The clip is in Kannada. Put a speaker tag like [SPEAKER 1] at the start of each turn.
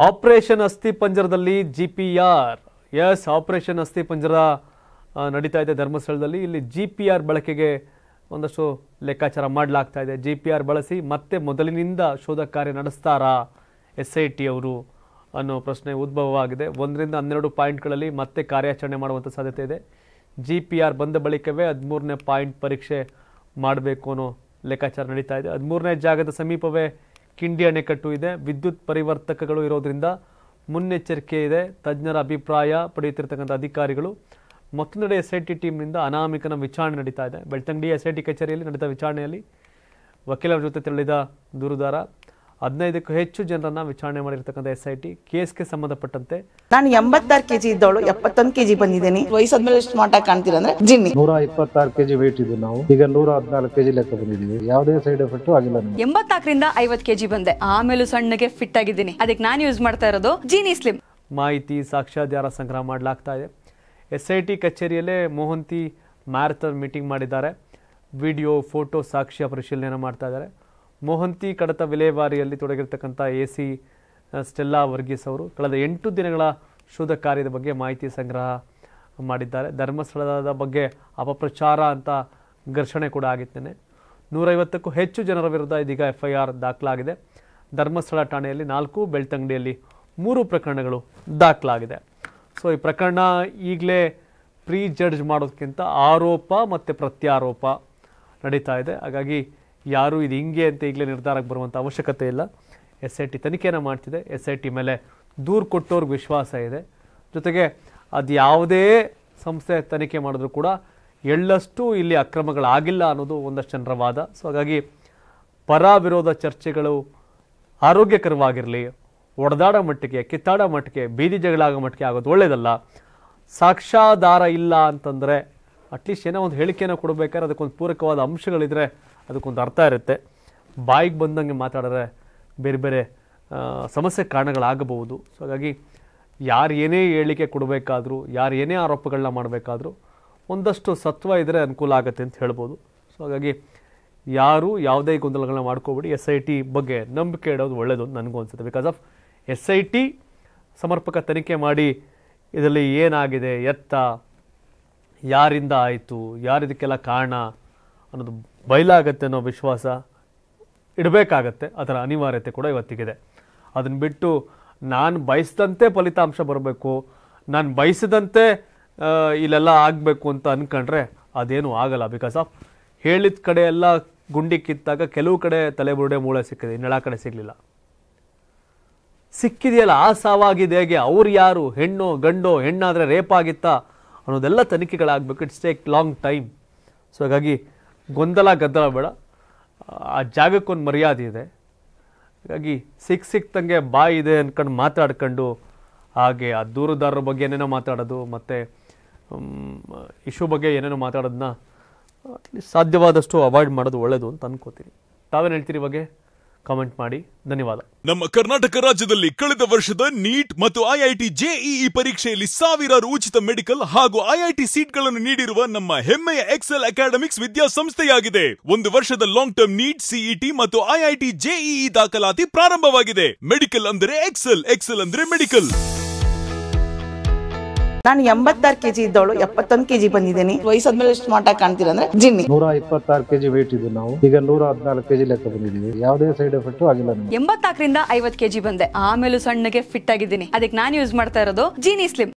[SPEAKER 1] ಆಪರೇಷನ್ ಅಸ್ಥಿ ಪಂಜರದಲ್ಲಿ ಜಿಪಿಆರ್ ಎಸ್ ಆಪರೇಷನ್ ಅಸ್ಥಿ ಪಂಜರ ನಡೀತಾ ಇದೆ ಧರ್ಮಸ್ಥಳದಲ್ಲಿ. ಇಲ್ಲಿ ಜಿಪಿಆರ್ ಬಳಕೆಗೆ ಒಂದಷ್ಟು ಲೆಕ್ಕಾಚಾರ ಮಾಡಲಾಗ್ತಾ ಇದೆ. ಜಿಪಿಆರ್ ಬಳಸಿ ಮತ್ತೆ ಮೊದಲಿನಿಂದ ಶೋಧ ಕಾರ್ಯ ನಡೆಸ್ತಾರಾ SIT ಅವರು ಅನ್ನೋ ಪ್ರಶ್ನೆ ಉದ್ಭವವಾಗಿದೆ. 1 ರಿಂದ 12 ಪಾಯಿಂಟ್ಗಳಲ್ಲಿ ಮತ್ತೆ ಕಾರ್ಯಾಚರಣೆ ಮಾಡುವಂಥ ಸಾಧ್ಯತೆ ಇದೆ. ಜಿಪಿಆರ್ ಬಂದ ಬಳಿಕವೇ 13ನೇ ಪಾಯಿಂಟ್ ಪರೀಕ್ಷೆ ಮಾಡಬೇಕು ಅನ್ನೋ ಲೆಕ್ಕಾಚಾರ ನಡೀತಾ ಇದೆ. 13ನೇ ಜಾಗದ ಸಮೀಪವೇ ಕಿಂಡಿ ಅಣೆಕಟ್ಟು ಇದೆ. ವಿದ್ಯುತ್ ಪರಿವರ್ತಕಗಳು ಇರೋದ್ರಿಂದ ಮುನ್ನೆಚ್ಚರಿಕೆ ಇದೆ. ತಜ್ಞರ ಅಭಿಪ್ರಾಯ ಪಡೆಯುತ್ತಿರತಕ್ಕಂಥ ಅಧಿಕಾರಿಗಳು. ಮತ್ತೊಂದೆಡೆ SIT ಟೀಮ್ನಿಂದ ಅನಾಮಿಕನ ವಿಚಾರಣೆ ನಡೀತಾ ಇದೆ. ಬೆಳ್ತಂಗಡಿ SIT ಕಚೇರಿಯಲ್ಲಿ ನಡೆದ ವಿಚಾರಣೆಯಲ್ಲಿ ವಕೀಲರ ಜೊತೆ ತೆರಳಿದ ದೂರುದಾರ 15ಕ್ಕೂ ಹೆಚ್ಚು ಜನರನ್ನ ವಿಚಾರಣೆ ಮಾಡಿರ್ತಕ್ಕಂಥ SIT ಕೇಸ್ಗೆ ಸಂಬಂಧಪಟ್ಟಂತೆ
[SPEAKER 2] ನಾನು 86 kg ಇದ್ದವಳು 71 kg ಬಂದಿದ್ದೀನಿ. ವಯಸ್ಸಾದ್ಮೇಲೆ ಸ್ಮಾರ್ಟ್ ಆಗಿ ಕಾಣ್ತೀರಾ ಅಂದ್ರೆ ಜಿನ್ನಿ.
[SPEAKER 3] 126 kg ವೇಟ್ ಇದೆ. ನಾವು ಈಗ 114 kg ಲೆಕ್ಕ ಬಂದಿದ್ದೀವಿ. ಯಾವುದೇ ಸೈಡ್ ಎಫೆಕ್ಟ್ ಆಗಿಲ್ಲ.
[SPEAKER 4] 84 ರಿಂದ 50 kg ಬಂದೆ. ಆಮೇಲೆ ಸಣ್ಣಗೆ ಫಿಟ್ ಆಗಿದ್ದೀನಿ. ಅದಕ್ಕೆ ನಾನು ಯೂಸ್ ಮಾಡ್ತಾ ಇರೋದು ಜೀನಿ ಸ್ಲಿಮ್.
[SPEAKER 1] ಮಾಹಿತಿ ಸಾಕ್ಷ್ಯಾಧಾರ ಸಂಗ್ರಹ ಮಾಡಲಾಗ್ತಾ ಇದೆ. SIT ಕಚೇರಿಯಲ್ಲೇ ಮೋಹಂತಿ ಮ್ಯಾರಥಾನ್ ಮೀಟಿಂಗ್ ಮಾಡಿದ್ದಾರೆ. ವಿಡಿಯೋ ಫೋಟೋ ಸಾಕ್ಷ್ಯ ಪರಿಶೀಲನೆ ಮಾಡ್ತಾ ಇದ್ದಾರೆ. ಮೋಹಂತಿ ಕಡತ ವಿಲೇವಾರಿಯಲ್ಲಿ ತೊಡಗಿರ್ತಕ್ಕಂಥ AC ಸ್ಟೆಲ್ಲಾ ವರ್ಗೀಸ್ ಅವರು ಕಳೆದ 8 ದಿನಗಳ ಶೋಧ ಕಾರ್ಯದ ಬಗ್ಗೆ ಮಾಹಿತಿ ಸಂಗ್ರಹ ಮಾಡಿದ್ದಾರೆ. ಧರ್ಮಸ್ಥಳದ ಬಗ್ಗೆ ಅಪಪ್ರಚಾರ ಅಂತ ಘರ್ಷಣೆ ಕೂಡ ಆಗಿತ್ತೇನೆ. 150ಕ್ಕೂ ಹೆಚ್ಚು ಜನರ ವಿರುದ್ಧ ಇದೀಗ FIR ದಾಖಲಾಗಿದೆ. ಧರ್ಮಸ್ಥಳ ಠಾಣೆಯಲ್ಲಿ 4, ಬೆಳ್ತಂಗಡಿಯಲ್ಲಿ 3 ಪ್ರಕರಣಗಳು ದಾಖಲಾಗಿದೆ. ಸೊ ಈ ಪ್ರಕರಣ ಈಗಲೇ ಪ್ರೀ ಜಡ್ಜ್ ಮಾಡೋದಕ್ಕಿಂತ ಆರೋಪ ಮತ್ತು ಪ್ರತ್ಯಾರೋಪ ನಡೀತಾ ಇದೆ. ಹಾಗಾಗಿ ಯಾರು ಇದು ಹಿಂಗೆ ಅಂತ ಈಗಲೇ ನಿರ್ಧಾರಕ್ಕೆ ಬರುವಂಥ ಅವಶ್ಯಕತೆ ಇಲ್ಲ. SIT ತನಿಖೆಯನ್ನು ಮಾಡ್ತಿದೆ. SIT ಮೇಲೆ ದೂರು ಕೊಟ್ಟವ್ರಿಗೆ ವಿಶ್ವಾಸ ಇದೆ. ಜೊತೆಗೆ ಅದು ಯಾವುದೇ ಸಂಸ್ಥೆ ತನಿಖೆ ಮಾಡಿದ್ರು ಕೂಡ ಎಳ್ಳಷ್ಟು ಇಲ್ಲಿ ಅಕ್ರಮಗಳಾಗಿಲ್ಲ ಅನ್ನೋದು ಒಂದಷ್ಟು ಜನರ ವಾದ. ಸೊ ಹಾಗಾಗಿ ಪರ ವಿರೋಧ ಚರ್ಚೆಗಳು ಆರೋಗ್ಯಕರವಾಗಿರಲಿ. ಒಡೆದಾಡೋ ಮಟ್ಟಿಗೆ, ಕಿತ್ತಾಡೋ ಮಟ್ಟಿಗೆ, ಬೀದಿ ಜಗಳ ಆಗೋ ಮಟ್ಟಿಗೆ ಆಗೋದು ಒಳ್ಳೆಯದಲ್ಲ. ಸಾಕ್ಷ್ಯಾಧಾರ ಇಲ್ಲ ಅಂತಂದರೆ ಅಟ್ಲೀಸ್ಟ್ ಏನೋ ಒಂದು ಹೇಳಿಕೆಯನ್ನು ಕೊಡಬೇಕಾದ್ರೆ ಅದಕ್ಕೊಂದು ಪೂರಕವಾದ ಅಂಶಗಳಿದ್ರೆ ಅದಕ್ಕೊಂದು ಅರ್ಥ ಇರುತ್ತೆ. ಬಾಯಿಗೆ ಬಂದಂಗೆ ಮಾತಾಡಿದ್ರೆ ಬೇರೆ ಬೇರೆ ಸಮಸ್ಯೆ ಕಾರಣಗಳಾಗಬಹುದು. ಸೊ ಹಾಗಾಗಿ ಯಾರು ಏನೇ ಹೇಳಿಕೆ ಕೊಡಬೇಕಾದ್ರೂ, ಯಾರು ಏನೇ ಆರೋಪಗಳನ್ನ ಮಾಡಬೇಕಾದ್ರೂ ಒಂದಷ್ಟು ಸತ್ವ ಇದ್ದರೆ ಅನುಕೂಲ ಆಗುತ್ತೆ ಅಂತ ಹೇಳ್ಬೋದು. ಸೊ ಹಾಗಾಗಿ ಯಾರು ಯಾವುದೇ ಗೊಂದಲಗಳನ್ನ ಮಾಡ್ಕೋಬೇಡಿ. SIT ಬಗ್ಗೆ ನಂಬಿಕೆ ಇಡೋದು ಒಳ್ಳೆಯದು ಅಂತ ನನಗೂ ಅನಿಸುತ್ತೆ. ಬಿಕಾಸ್ ಆಫ್ SIT ಸಮರ್ಪಕ ತನಿಖೆ ಮಾಡಿ ಇದರಲ್ಲಿ ಏನಾಗಿದೆ, ಎತ್ತ, ಯಾರಿಂದ ಆಯಿತು, ಯಾರಿದಕ್ಕೆಲ್ಲ ಕಾರಣ ಅನ್ನೋದು ಬಯಲಾಗತ್ತೆ ಅನ್ನೋ ವಿಶ್ವಾಸ ಇಡಬೇಕಾಗತ್ತೆ. ಅದರ ಅನಿವಾರ್ಯತೆ ಕೂಡ ಇವತ್ತಿಗಿದೆ. ಅದನ್ನು ಬಿಟ್ಟು ನಾನು ಬಯಸಿದಂತೆ ಫಲಿತಾಂಶ ಬರಬೇಕು, ನಾನು ಬಯಸಿದಂತೆ ಇಲ್ಲೆಲ್ಲ ಆಗಬೇಕು ಅಂತ ಅಂದ್ಕೊಂಡ್ರೆ ಅದೇನೂ ಆಗಲ್ಲ. ಬಿಕಾಸ್ ಆಫ್ ಹೇಳಿದ ಕಡೆ ಎಲ್ಲ ಗುಂಡಿ ಕಿತ್ತಾಗ ಕೆಲವು ಕಡೆ ತಲೆಬುರುಡೆ ಮೂಳೆ ಸಿಕ್ಕಿದೆ, ಇನ್ನೆಲ್ಲ ಕಡೆ ಸಿಗಲಿಲ್ಲ. ಸಿಕ್ಕಿದೆಯಲ್ಲ ಆ ಸಾವಾಗಿದೆ ಹೇಗೆ, ಅವ್ರು ಯಾರು, ಹೆಣ್ಣು ಗಂಡೋ, ಹೆಣ್ಣಾದರೆ ರೇಪ್ ಆಗಿತ್ತಾ ಅನ್ನೋದೆಲ್ಲ ತನಿಖೆಗಳಾಗಬೇಕು. It's take long time. So ಹಾಗಾಗಿ ಗೊಂದಲ ಗದ್ದಲ ಬೇಡ. ಆ ಜಾಗಕ್ಕೊಂದು ಮರ್ಯಾದೆ ಇದೆ. ಹಾಗಾಗಿ ಸಿಕ್ತಂಗೆ ಬಾಯಿ ಇದೆ ಅಂದ್ಕೊಂಡು ಮಾತಾಡ್ಕೊಂಡು ಹಾಗೆ ಆ ದೂರುದಾರರ ಬಗ್ಗೆ ಏನೇನೋ ಮಾತಾಡೋದು ಮತ್ತು ಇಶ್ಯೂ ಬಗ್ಗೆ ಏನೇನೋ ಮಾತಾಡೋದನ್ನ ಸಾಧ್ಯವಾದಷ್ಟು ಅವಾಯ್ಡ್ ಮಾಡೋದು ಒಳ್ಳೆಯದು ಅಂತ ಅನ್ಕೋತೀನಿ. ತಾವೇನು ಹೇಳ್ತೀರಿ ಬಗ್ಗೆ ಕಾಮೆಂಟ್ ಮಾಡಿ. ಧನ್ಯವಾದ.
[SPEAKER 5] ನಮ್ಮ ಕರ್ನಾಟಕ ರಾಜ್ಯದಲ್ಲಿ ಕಳೆದ ವರ್ಷದ ನೀಟ್ ಮತ್ತು IIT JEE ಪರೀಕ್ಷೆಯಲ್ಲಿ ಸಾವಿರಾರು ಉಚಿತ ಮೆಡಿಕಲ್ ಹಾಗೂ IIT ಸೀಟ್ಗಳನ್ನು ನೀಡಿರುವ ನಮ್ಮ ಹೆಮ್ಮೆಯ ಎಕ್ಸೆಲ್ ಅಕಾಡೆಮಿಕ್ಸ್ ವಿದ್ಯಾಸಂಸ್ಥೆಯಾಗಿದೆ. 1 ವರ್ಷದ ಲಾಂಗ್ ಟರ್ಮ್ ನೀಟ್, CET ಮತ್ತು IIT JEE ದಾಖಲಾತಿ ಪ್ರಾರಂಭವಾಗಿದೆ. ಮೆಡಿಕಲ್ ಅಂದರೆ ಎಕ್ಸೆಲ್, ಎಕ್ಸೆಲ್ ಅಂದ್ರೆ ಮೆಡಿಕಲ್.
[SPEAKER 2] ನಾನು 86 kg ಇದ್ದವಳು 71 kg ಬಂದಿದ್ದೀನಿ. ವಯಸ್ಸಾದ್ಮೇಲೆ ಸ್ಮಾರ್ಟ್ ಆಗಿ ಕಾಣ್ತೀರಾ ಅಂದ್ರೆ ಜಿನ್ನಿ.
[SPEAKER 3] 126 kg ವೇಟ್ ಇದೆ. ನಾವು ಈಗ 114 kg ಲೆಕ್ಕ ಬಂದಿದ್ದೀವಿ. ಯಾವುದೇ ಸೈಡ್ ಎಫೆಕ್ಟ್ ಆಗಿಲ್ಲ.
[SPEAKER 4] 84 ರಿಂದ 50 kg ಬಂದೆ. ಆಮೇಲೆ ಸಣ್ಣಗೆ ಫಿಟ್ ಆಗಿದ್ದೀನಿ. ಅದಕ್ಕೆ ನಾನು ಯೂಸ್ ಮಾಡ್ತಾ ಇರೋದು ಜೀನಿ ಸ್ಲಿಮ್.